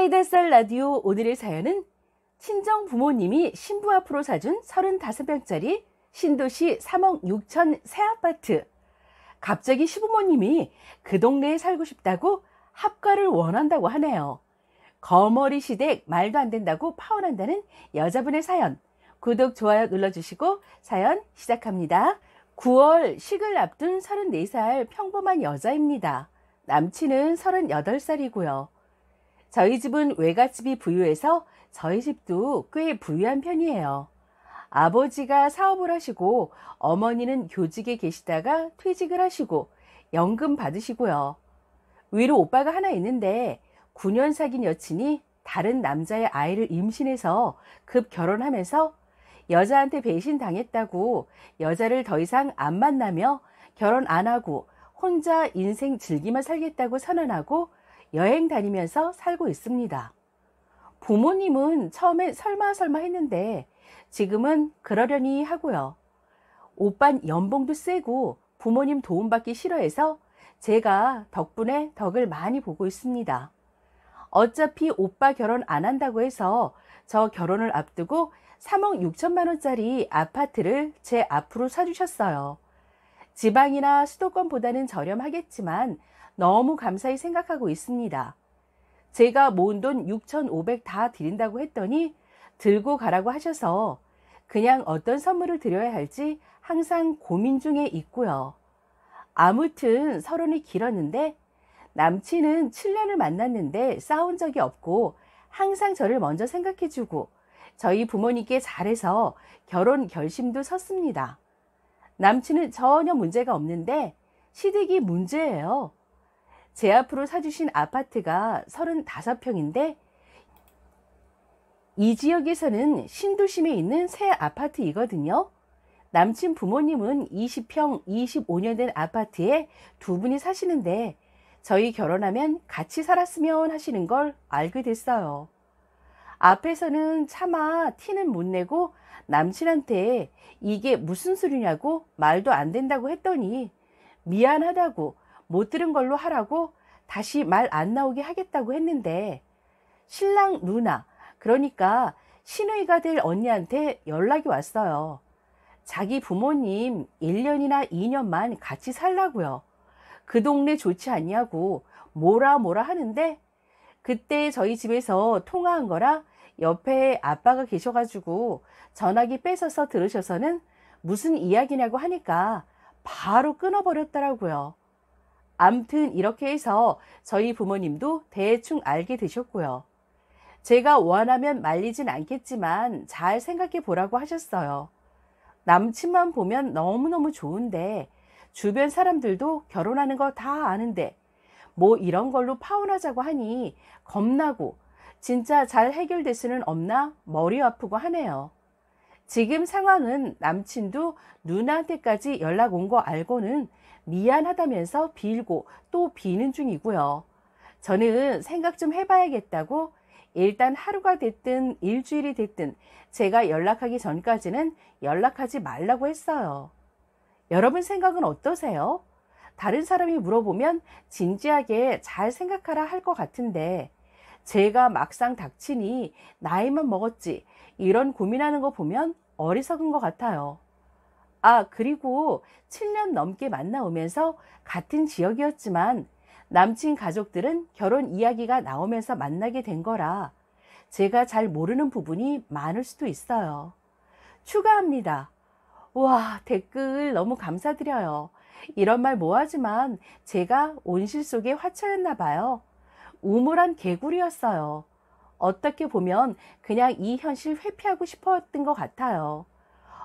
세대살 라디오 오늘의 사연은 친정 부모님이 신부 앞으로 사준 35평짜리 신도시 3억 6천 새 아파트. 갑자기 시부모님이 그 동네에 살고 싶다고 합가를 원한다고 하네요. 거머리 시댁 말도 안 된다고 파혼한다는 여자분의 사연. 구독, 좋아요 눌러주시고 사연 시작합니다. 9월 식을 앞둔 34살 평범한 여자입니다. 남친은 38살이고요. 저희 집은 외갓집이 부유해서 저희 집도 꽤 부유한 편이에요. 아버지가 사업을 하시고 어머니는 교직에 계시다가 퇴직을 하시고 연금 받으시고요. 위로 오빠가 하나 있는데 9년 사귄 여친이 다른 남자의 아이를 임신해서 급 결혼하면서 여자한테 배신당했다고 여자를 더 이상 안 만나며 결혼 안 하고 혼자 인생 즐기며 살겠다고 선언하고 여행 다니면서 살고 있습니다. 부모님은 처음엔 설마 했는데 지금은 그러려니 하고요. 오빤 연봉도 세고 부모님 도움받기 싫어해서 제가 덕분에 덕을 많이 보고 있습니다. 어차피 오빠 결혼 안 한다고 해서 저 결혼을 앞두고 3억 6천만 원짜리 아파트를 제 앞으로 사주셨어요. 지방이나 수도권보다는 저렴하겠지만 너무 감사히 생각하고 있습니다. 제가 모은 돈 6,500 다 드린다고 했더니 들고 가라고 하셔서 그냥 어떤 선물을 드려야 할지 항상 고민 중에 있고요. 아무튼 서론이 길었는데 남친은 7년을 만났는데 싸운 적이 없고 항상 저를 먼저 생각해주고 저희 부모님께 잘해서 결혼 결심도 섰습니다. 남친은 전혀 문제가 없는데 시댁이 문제예요. 제 앞으로 사주신 아파트가 35평인데 이 지역에서는 신도심에 있는 새 아파트이거든요. 남친 부모님은 20평 25년 된 아파트에 두 분이 사시는데 저희 결혼하면 같이 살았으면 하시는 걸 알게 됐어요. 앞에서는 차마 티는 못 내고 남친한테 이게 무슨 소리냐고 말도 안 된다고 했더니 미안하다고 못 들은 걸로 하라고 다시 말 안 나오게 하겠다고 했는데 신랑 누나, 그러니까 시누이가 될 언니한테 연락이 왔어요. 자기 부모님 1년이나 2년만 같이 살라고요. 그 동네 좋지 않냐고 뭐라 하는데 그때 저희 집에서 통화한 거라 옆에 아빠가 계셔가지고 전화기 뺏어서 들으셔서는 무슨 이야기냐고 하니까 바로 끊어버렸더라고요. 암튼 이렇게 해서 저희 부모님도 대충 알게 되셨고요. 제가 원하면 말리진 않겠지만 잘 생각해 보라고 하셨어요. 남친만 보면 너무너무 좋은데 주변 사람들도 결혼하는 거 다 아는데 뭐 이런 걸로 파혼하자고 하니 겁나고 진짜 잘 해결될 수는 없나 머리 아프고 하네요. 지금 상황은 남친도 누나한테까지 연락 온 거 알고는 미안하다면서 빌고 또 비는 중이고요. 저는 생각 좀 해봐야겠다고 일단 하루가 됐든 일주일이 됐든 제가 연락하기 전까지는 연락하지 말라고 했어요. 여러분 생각은 어떠세요? 다른 사람이 물어보면 진지하게 잘 생각하라 할 것 같은데 제가 막상 닥치니 나이만 먹었지 이런 고민하는 거 보면 어리석은 것 같아요. 그리고 7년 넘게 만나오면서 같은 지역이었지만 남친 가족들은 결혼 이야기가 나오면서 만나게 된 거라 제가 잘 모르는 부분이 많을 수도 있어요. 추가합니다. 와, 댓글 너무 감사드려요. 이런 말 뭐하지만 제가 온실 속의 화초였나 봐요. 우물한 개구리였어요. 어떻게 보면 그냥 이 현실 회피하고 싶었던 것 같아요.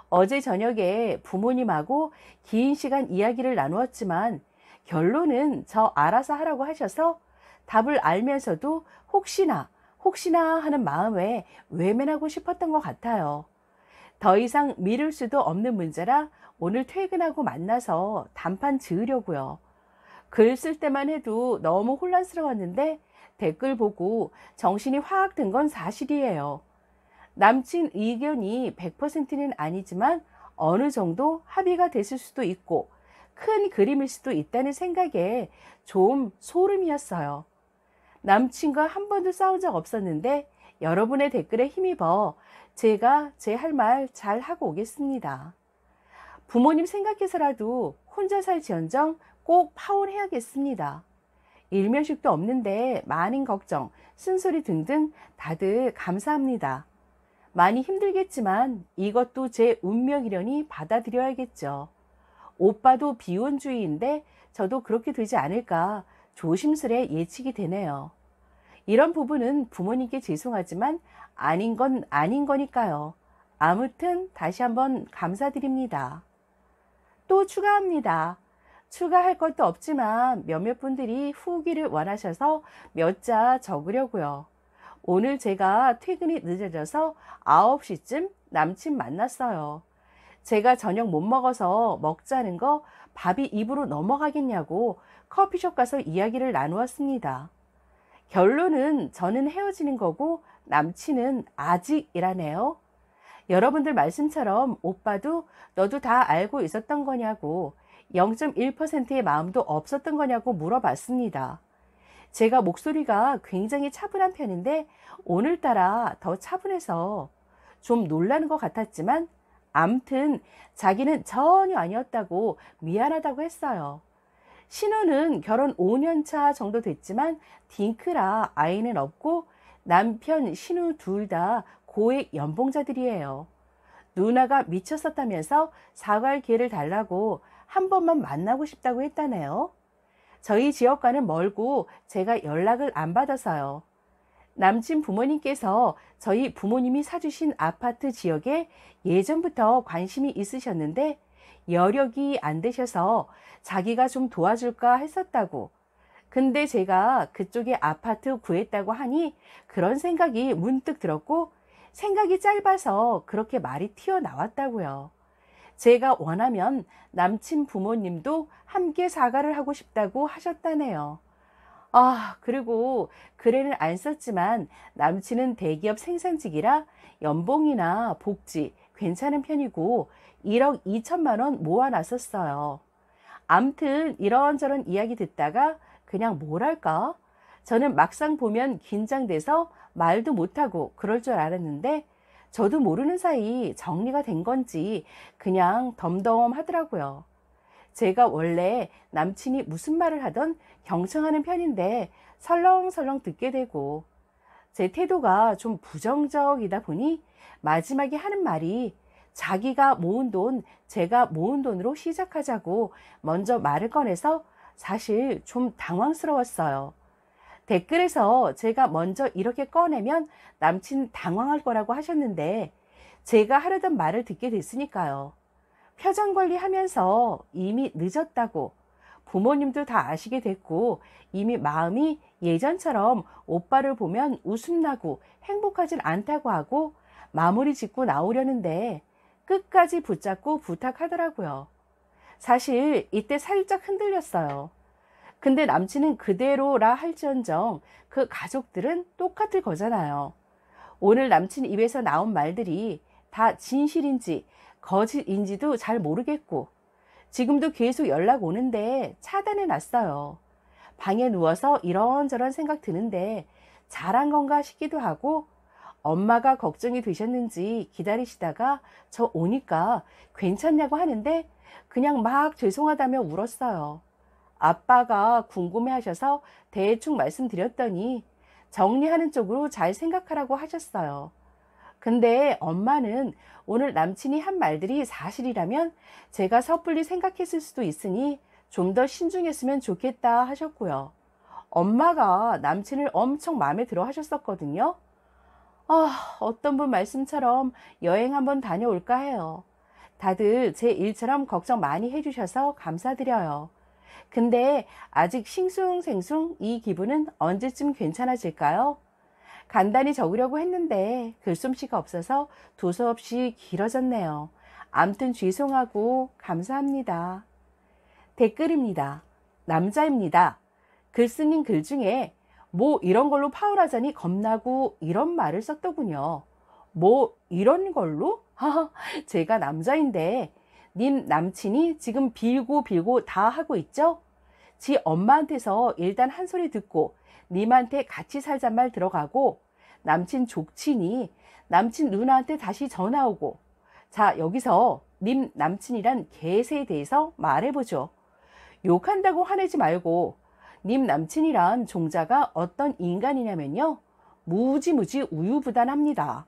어제 저녁에 부모님하고 긴 시간 이야기를 나누었지만 결론은 저 알아서 하라고 하셔서 답을 알면서도 혹시나 하는 마음에 외면하고 싶었던 것 같아요. 더 이상 미룰 수도 없는 문제라 오늘 퇴근하고 만나서 단판 지으려고요. 글 쓸 때만 해도 너무 혼란스러웠는데 댓글 보고 정신이 확 든 건 사실이에요. 남친 의견이 100%는 아니지만 어느 정도 합의가 됐을 수도 있고 큰 그림일 수도 있다는 생각에 좀 소름이었어요. 남친과 한 번도 싸운 적 없었는데 여러분의 댓글에 힘입어 제가 제 할 말 잘 하고 오겠습니다. 부모님 생각해서라도 혼자 살지언정 꼭 파혼해야겠습니다. 일면식도 없는데 많은 걱정, 쓴소리 등등 다들 감사합니다. 많이 힘들겠지만 이것도 제 운명이려니 받아들여야겠죠. 오빠도 비혼주의인데 저도 그렇게 되지 않을까 조심스레 예측이 되네요. 이런 부분은 부모님께 죄송하지만 아닌 건 아닌 거니까요. 아무튼 다시 한번 감사드립니다. 또 추가합니다. 추가할 것도 없지만 몇몇 분들이 후기를 원하셔서 몇 자 적으려고요. 오늘 제가 퇴근이 늦어져서 9시쯤 남친 만났어요. 제가 저녁 못 먹어서 먹자는 거 밥이 입으로 넘어가겠냐고 커피숍 가서 이야기를 나누었습니다. 결론은 저는 헤어지는 거고 남친은 아직이라네요. 여러분들 말씀처럼 오빠도 너도 다 알고 있었던 거냐고 0.1%의 마음도 없었던 거냐고 물어봤습니다. 제가 목소리가 굉장히 차분한 편인데 오늘따라 더 차분해서 좀 놀라는 것 같았지만 암튼 자기는 전혀 아니었다고 미안하다고 했어요. 신우는 결혼 5년 차 정도 됐지만 딩크라 아이는 없고 남편 신우 둘 다 고액 연봉자들이에요. 누나가 미쳤었다면서 사과할 기회를 달라고 한 번만 만나고 싶다고 했다네요. 저희 지역과는 멀고 제가 연락을 안 받아서요. 남친 부모님께서 저희 부모님이 사주신 아파트 지역에 예전부터 관심이 있으셨는데 여력이 안 되셔서 자기가 좀 도와줄까 했었다고. 근데 제가 그쪽에 아파트 구했다고 하니 그런 생각이 문득 들었고 생각이 짧아서 그렇게 말이 튀어나왔다고요. 제가 원하면 남친 부모님도 함께 사과를 하고 싶다고 하셨다네요. 그리고 글에는 안 썼지만 남친은 대기업 생산직이라 연봉이나 복지 괜찮은 편이고 1억 2천만 원 모아놨었어요. 암튼 이런저런 이야기 듣다가 그냥 뭐랄까? 저는 막상 보면 긴장돼서 말도 못하고 그럴 줄 알았는데 저도 모르는 사이 정리가 된 건지 그냥 덤덤하더라고요. 제가 원래 남친이 무슨 말을 하던 경청하는 편인데 설렁설렁 듣게 되고 제 태도가 좀 부정적이다 보니 마지막에 하는 말이 자기가 모은 돈, 제가 모은 돈으로 시작하자고 먼저 말을 꺼내서 사실 좀 당황스러웠어요. 댓글에서 제가 먼저 이렇게 꺼내면 남친 당황할 거라고 하셨는데 제가 하려던 말을 듣게 됐으니까요. 표정 관리하면서 이미 늦었다고 부모님도 다 아시게 됐고 이미 마음이 예전처럼 오빠를 보면 웃음 나고 행복하진 않다고 하고 마무리 짓고 나오려는데 끝까지 붙잡고 부탁하더라고요. 사실 이때 살짝 흔들렸어요. 근데 남친은 그대로라 할지언정 그 가족들은 똑같을 거잖아요. 오늘 남친 입에서 나온 말들이 다 진실인지 거짓인지도 잘 모르겠고 지금도 계속 연락 오는데 차단해 놨어요. 방에 누워서 이런저런 생각 드는데 잘한 건가 싶기도 하고 엄마가 걱정이 되셨는지 기다리시다가 저 오니까 괜찮냐고 하는데 그냥 막 죄송하다며 울었어요. 아빠가 궁금해하셔서 대충 말씀드렸더니 정리하는 쪽으로 잘 생각하라고 하셨어요. 근데 엄마는 오늘 남친이 한 말들이 사실이라면 제가 섣불리 생각했을 수도 있으니 좀 더 신중했으면 좋겠다 하셨고요. 엄마가 남친을 엄청 마음에 들어 하셨었거든요. 어떤 분 말씀처럼 여행 한번 다녀올까 해요. 다들 제 일처럼 걱정 많이 해주셔서 감사드려요. 근데 아직 싱숭생숭 이 기분은 언제쯤 괜찮아질까요? 간단히 적으려고 했는데 글솜씨가 없어서 두서없이 길어졌네요. 암튼 죄송하고 감사합니다. 댓글입니다. 남자입니다. 글쓴님 글 중에 뭐 이런 걸로 파혼하자니 겁나고 이런 말을 썼더군요. 뭐 이런 걸로? 제가 남자인데 님 남친이 지금 빌고 다 하고 있죠? 지 엄마한테서 일단 한 소리 듣고 님한테 같이 살잔 말 들어가고 남친 족치니 남친 누나한테 다시 전화 오고. 자, 여기서 님 남친이란 개새에 대해서 말해보죠. 욕한다고 화내지 말고 님 남친이란 종자가 어떤 인간이냐면요. 무지무지 우유부단합니다.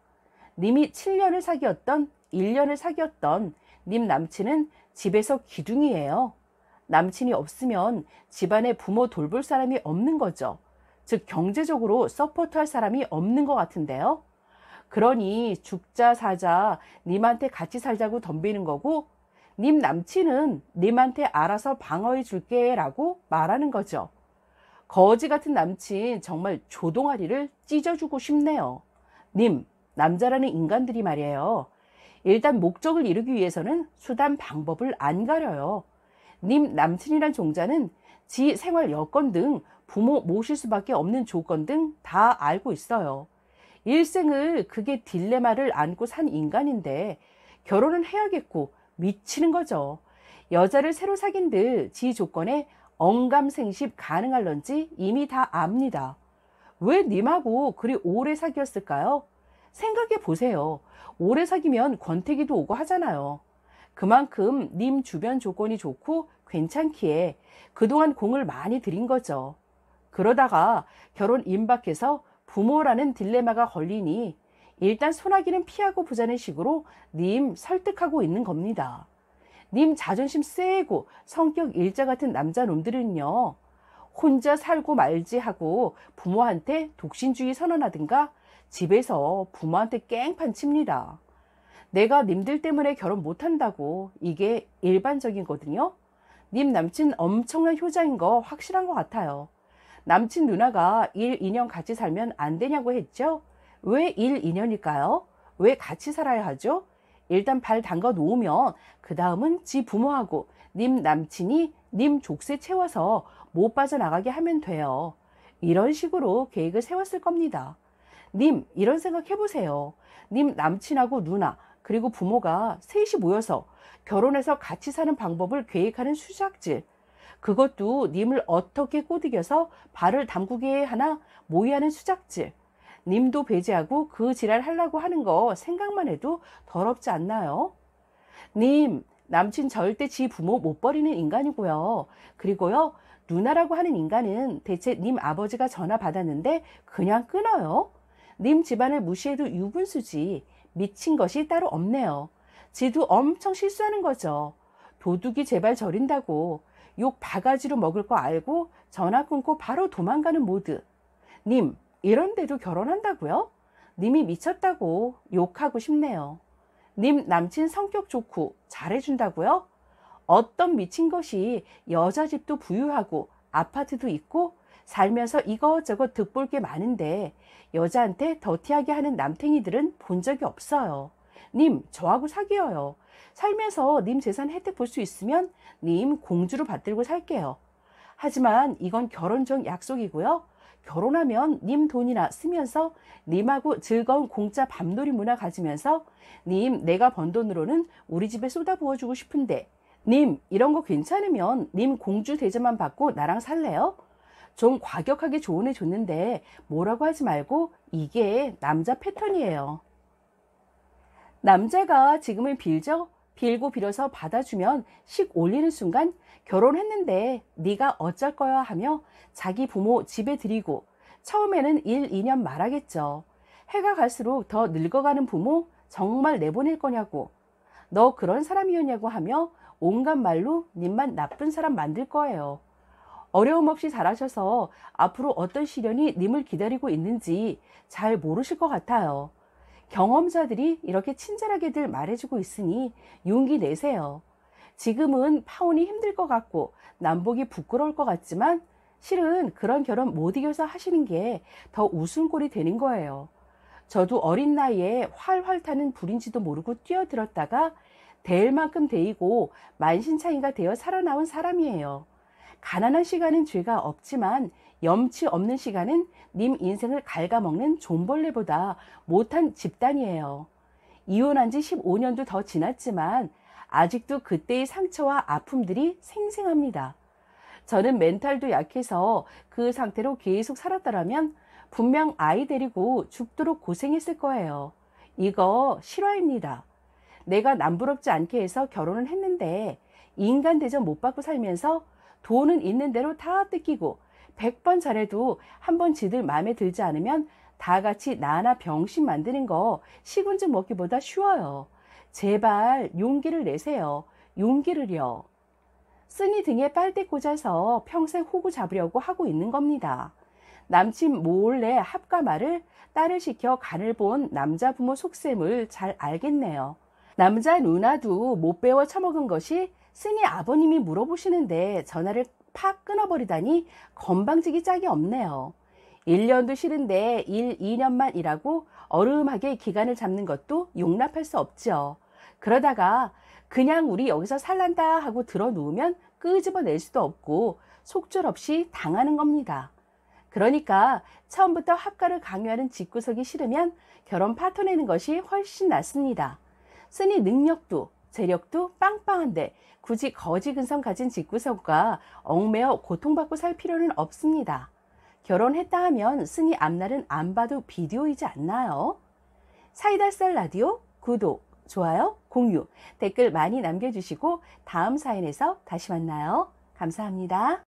님이 7년을 사귀었던 1년을 사귀었던 님 남친은 집에서 기둥이에요. 남친이 없으면 집안에 부모 돌볼 사람이 없는 거죠. 즉 경제적으로 서포트할 사람이 없는 것 같은데요. 그러니 죽자 사자 님한테 같이 살자고 덤비는 거고 님 남친은 님한테 알아서 방어해 줄게 라고 말하는 거죠. 거지 같은 남친 정말 조동아리를 찢어주고 싶네요. 님, 남자라는 인간들이 말이에요. 일단 목적을 이루기 위해서는 수단 방법을 안 가려요. 님 남친이란 종자는 지 생활 여건 등 부모 모실 수밖에 없는 조건 등 다 알고 있어요. 일생을 그게 딜레마를 안고 산 인간인데 결혼은 해야겠고 미치는 거죠. 여자를 새로 사귄들 지 조건에 언감생십 가능할런지 이미 다 압니다. 왜 님하고 그리 오래 사귀었을까요? 생각해 보세요. 오래 사귀면 권태기도 오고 하잖아요. 그만큼 님 주변 조건이 좋고 괜찮기에 그동안 공을 많이 들인 거죠. 그러다가 결혼 임박해서 부모라는 딜레마가 걸리니 일단 소나기는 피하고 보자는 식으로 님 설득하고 있는 겁니다. 님 자존심 세고 성격 일자 같은 남자놈들은요. 혼자 살고 말지 하고 부모한테 독신주의 선언하든가 집에서 부모한테 깽판 칩니다. 내가 님들 때문에 결혼 못한다고 이게 일반적이거든요. 님 남친 엄청난 효자인 거 확실한 것 같아요. 남친 누나가 1, 2년 같이 살면 안 되냐고 했죠? 왜 1, 2년일까요? 왜 같이 살아야 하죠? 일단 발 담가 놓으면 그 다음은 지 부모하고 님 남친이 님 족쇄 채워서 못 빠져나가게 하면 돼요. 이런 식으로 계획을 세웠을 겁니다. 님 이런 생각 해보세요. 님 남친하고 누나 그리고 부모가 셋이 모여서 결혼해서 같이 사는 방법을 계획하는 수작질. 그것도 님을 어떻게 꼬드겨서 발을 담그게 하나 모의하는 수작질. 님도 배제하고 그 지랄 하려고 하는 거 생각만 해도 더럽지 않나요? 님, 남친 절대 지 부모 못 버리는 인간이고요. 그리고요, 누나라고 하는 인간은 대체 님 아버지가 전화 받았는데 그냥 끊어요. 님 집안을 무시해도 유분수지. 미친 것이 따로 없네요. 지도 엄청 실수하는 거죠. 도둑이 제발 저린다고 욕 바가지로 먹을 거 알고 전화 끊고 바로 도망가는 모드. 님, 이런데도 결혼한다고요? 님이 미쳤다고 욕하고 싶네요. 님 남친 성격 좋고 잘해준다고요? 어떤 미친 것이 여자 집도 부유하고 아파트도 있고 살면서 이것저것 득볼 게 많은데 여자한테 더티하게 하는 남탱이들은 본 적이 없어요. 님, 저하고 사귀어요. 살면서 님 재산 혜택 볼 수 있으면 님 공주로 받들고 살게요. 하지만 이건 결혼 전 약속이고요. 결혼하면 님 돈이나 쓰면서 님하고 즐거운 공짜 밤놀이 문화 가지면서 님 내가 번 돈으로는 우리 집에 쏟아부어주고 싶은데 님 이런 거 괜찮으면 님 공주 대접만 받고 나랑 살래요? 좀 과격하게 조언해 줬는데 뭐라고 하지 말고 이게 남자 패턴이에요. 남자가 지금은 빌죠? 빌고 빌어서 받아주면 식 올리는 순간 결혼했는데 네가 어쩔 거야 하며 자기 부모 집에 들이고 처음에는 1, 2년 말하겠죠. 해가 갈수록 더 늙어가는 부모 정말 내보낼 거냐고 너 그런 사람이었냐고 하며 온갖 말로 님만 나쁜 사람 만들 거예요. 어려움 없이 잘하셔서 앞으로 어떤 시련이 님을 기다리고 있는지 잘 모르실 것 같아요. 경험자들이 이렇게 친절하게들 말해주고 있으니 용기 내세요. 지금은 파혼이 힘들 것 같고 남복이 부끄러울 것 같지만 실은 그런 결혼 못 이겨서 하시는 게 더 웃음꼴이 되는 거예요. 저도 어린 나이에 활활 타는 불인지도 모르고 뛰어들었다가 될 만큼 데이고 만신창이가 되어 살아나온 사람이에요. 가난한 시간은 죄가 없지만 염치 없는 시간은 님 인생을 갉아먹는 존벌레보다 못한 집단이에요. 이혼한 지 15년도 더 지났지만 아직도 그때의 상처와 아픔들이 생생합니다. 저는 멘탈도 약해서 그 상태로 계속 살았더라면 분명 아이 데리고 죽도록 고생했을 거예요. 이거 실화입니다. 내가 남부럽지 않게 해서 결혼을 했는데 인간 대접 못 받고 살면서 돈은 있는 대로 다 뜯기고 100번 잘해도 한 번 지들 마음에 들지 않으면 다 같이 나나 병신 만드는 거 식은죽 먹기보다 쉬워요. 제발 용기를 내세요. 용기를요. 쓰니 등에 빨대 꽂아서 평생 호구 잡으려고 하고 있는 겁니다. 남친 몰래 합가 말을 딸을 시켜 간을 본 남자 부모 속셈을 잘 알겠네요. 남자 누나도 못 배워 처먹은 것이 쓰니 아버님이 물어보시는데 전화를 팍 끊어버리다니 건방지기 짝이 없네요. 1년도 싫은데 1, 2년만 일하고 어름하게 기간을 잡는 것도 용납할 수 없죠. 그러다가 그냥 우리 여기서 살란다 하고 들어 누우면 끄집어낼 수도 없고 속절없이 당하는 겁니다. 그러니까 처음부터 합가를 강요하는 집구석이 싫으면 결혼 파토 내는 것이 훨씬 낫습니다. 쓰니 능력도 재력도 빵빵한데 굳이 거지 근성 가진 집구석과 얽매여 고통받고 살 필요는 없습니다. 결혼했다 하면 쓰니 앞날은 안 봐도 비디오이지 않나요? 사이다 썰 라디오 구독, 좋아요, 공유, 댓글 많이 남겨주시고 다음 사연에서 다시 만나요. 감사합니다.